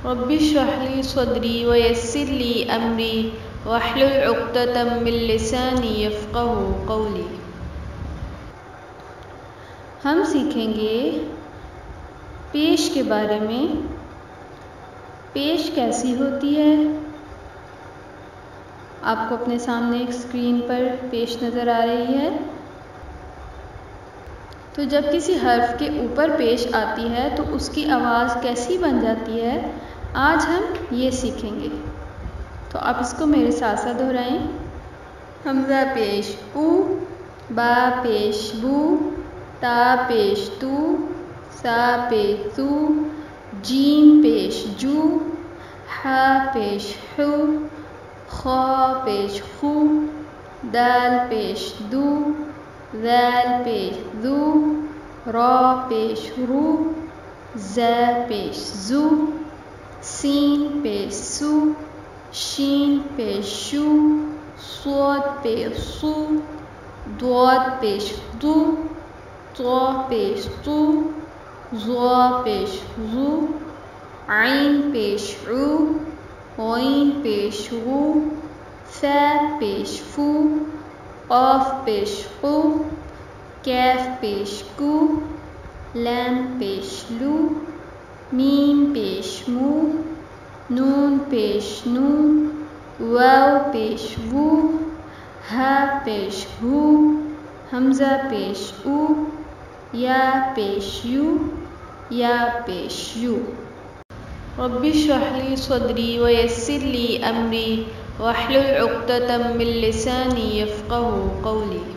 رب اشرح لی صدری ویسر لی امری واحلل عقدۃ من لسانی یفقہوا قولی۔ ہم سیکھیں گے پیش کے بارے میں۔ پیش کیسی ہوتی ہے؟ آپ کو اپنے سامنے ایک اسکرین پر پیش نظر آ رہی ہے۔ تو جب کسی حرف کے اوپر پیش آتی ہے تو اس کی آواز کیسی بن جاتی ہے، آج ہم یہ سیکھیں گے۔ تو آپ اس کو میرے ساتھ ساتھ دہرائیں۔ حمزہ پیش او، با پیش بو، تا پیش تو، سا پیش سو، جیم پیش جو، ہا پیش ہو، خا پیش خو، دال پیش دو، ذال پیش ذو، را پیش رو، زا پیش زو، سین پیش سو، شین پیش شو، صاد پیش صو، ضاد پیش ضو، طا پیش طو، ظا پیش ظو، عین پیش عو، غین پیش غو، فا پیش فو، قاف پیش قو، کیف پیش کو، لام پیش لو، میم پیش مو، نون پیش نو، واو پیش وو، ہا پیش ہو، حمزہ پیش او، یا پیش یو، یا پیش یو۔ رب اشرح لی صدری ویسر لی امری واحلل عقدۃ من لسانی یفقہوا قولی۔